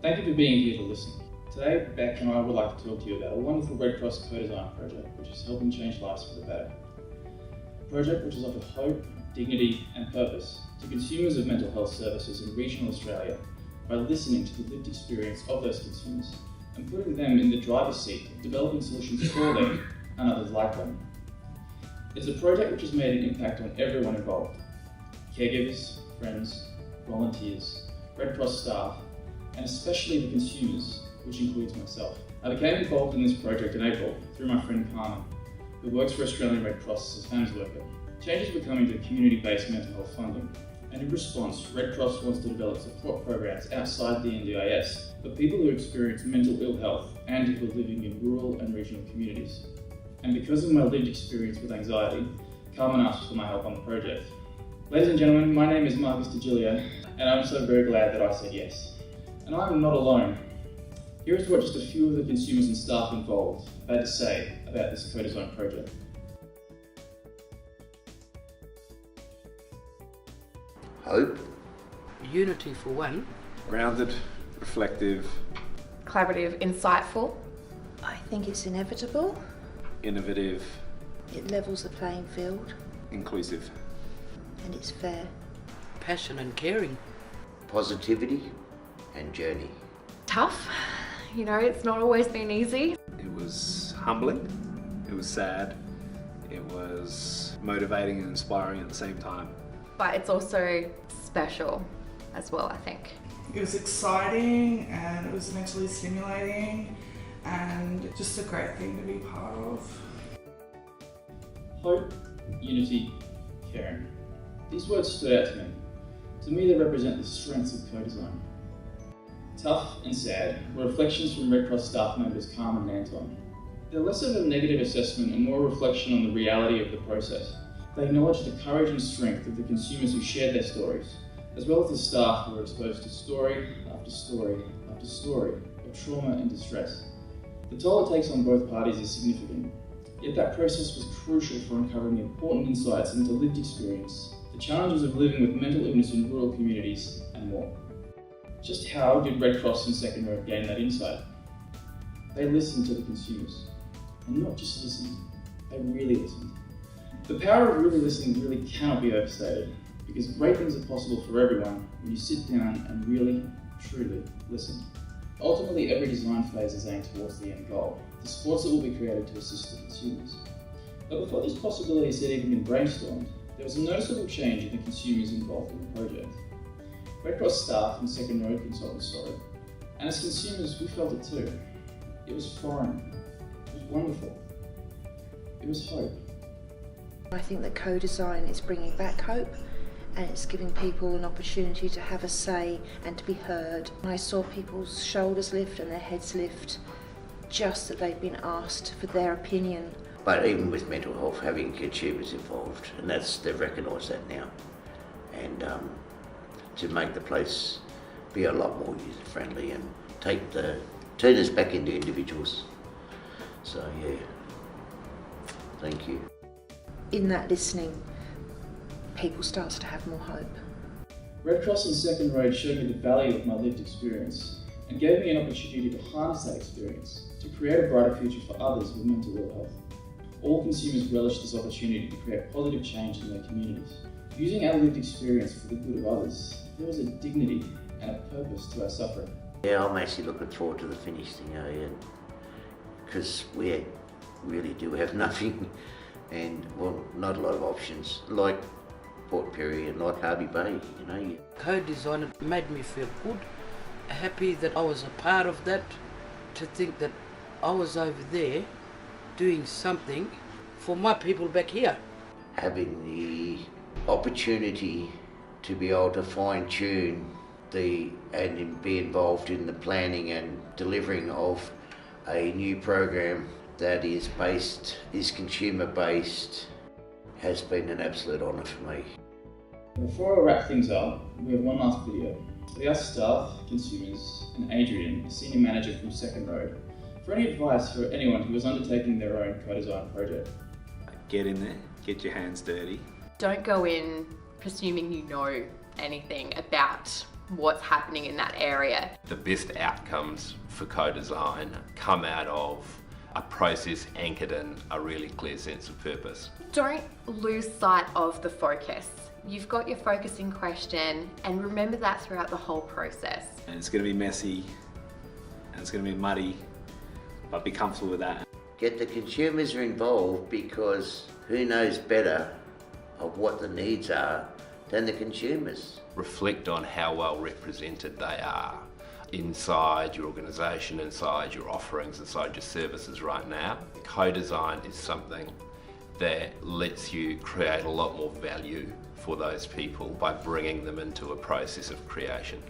Thank you for being here to listen. Today, Beck and I would like to talk to you about a wonderful Red Cross co-design project which is helping change lives for the better. A project which has offered hope, dignity and purpose to consumers of mental health services in regional Australia by listening to the lived experience of those consumers and putting them in the driver's seat of developing solutions for them and others like them. It's a project which has made an impact on everyone involved: caregivers, friends, volunteers, Red Cross staff, and especially the consumers, which includes myself. I became involved in this project in April through my friend Carmen, who works for Australian Red Cross as a FAMS worker. Changes were coming to community-based mental health funding, and in response, Red Cross wants to develop support programs outside the NDIS for people who experience mental ill health and who are living in rural and regional communities. And because of my lived experience with anxiety, Carmen asked for my help on the project. Ladies and gentlemen, my name is Marcus DeGilio, and I'm so very glad that I said yes. And I'm not alone. Here is what just a few of the consumers and staff involved had to say about this co-design project. Hope. Unity for one. Grounded, reflective, collaborative, insightful. I think it's inevitable. innovative, It levels the playing field inclusive. and it's fair. Passion and caring. Positivity and journey. Tough. It's not always been easy. It was humbling, it was sad, it was motivating and inspiring at the same time. But it's also special as well, I think. It was exciting and it was mentally stimulating and just a great thing to be part of. Hope, unity, caring. These words stood out to me. To me, they represent the strengths of co-design. Tough and sad were reflections from Red Cross staff members Carmen and Anton. They're less of a negative assessment and more a reflection on the reality of the process. They acknowledge the courage and strength of the consumers who shared their stories, as well as the staff who were exposed to story after story after story of trauma and distress. The toll it takes on both parties is significant, yet that process was crucial for uncovering important insights into lived experience, the challenges of living with mental illness in rural communities, and more. Just how did Red Cross and Second Road gain that insight? They listened to the consumers, and not just listened, they really listened. The power of really listening really cannot be overstated, because great things are possible for everyone when you sit down and really, truly listen. Ultimately, every design phase is aimed towards the end goal, the supports that will be created to assist the consumers. But before these possibilities had even been brainstormed, there was a noticeable change in the consumers involved in the project. Red Cross staff and Second Road consultants saw it, and as consumers we felt it too. It was foreign, it was wonderful, it was hope. I think that co-design is bringing back hope and it's giving people an opportunity to have a say and to be heard. I saw people's shoulders lift and their heads lift just that they've been asked for their opinion. But even with mental health, having consumers involved, and they've recognised that now. And to make the place be a lot more user-friendly and turn us back into individuals. So yeah, thank you. In that listening, people start to have more hope. Red Cross and Second Road showed me the value of my lived experience and gave me an opportunity to harness that experience to create a brighter future for others with mental ill health. All consumers relished this opportunity to create positive change in their communities. Using our lived experience for the good of others, there was a dignity and a purpose to our suffering. Yeah, I'm actually looking forward to the finish thing, because we really do have nothing and, well, not a lot of options, like Port Pirie and like Harvey Bay, Co-design made me feel good, happy that I was a part of that, to think that I was over there doing something for my people back here. Having the opportunity to be able to fine-tune and be involved in the planning and delivering of a new program that is consumer-based has been an absolute honour for me. Before I wrap things up, we have one last video. We asked staff, consumers, and Adrian, a senior manager from Second Road, for any advice for anyone who was undertaking their own co-design project. Get in there, get your hands dirty. Don't go in presuming you know anything about what's happening in that area. The best outcomes for co-design come out of a process anchored in a really clear sense of purpose. Don't lose sight of the focus. You've got your focusing question, and remember that throughout the whole process. And it's going to be messy and it's going to be muddy, but be comfortable with that. Get the consumers involved, because who knows better of what the needs are than the consumers. Reflect on how well represented they are inside your organisation, inside your offerings, inside your services right now. Co-design is something that lets you create a lot more value for those people by bringing them into a process of creation.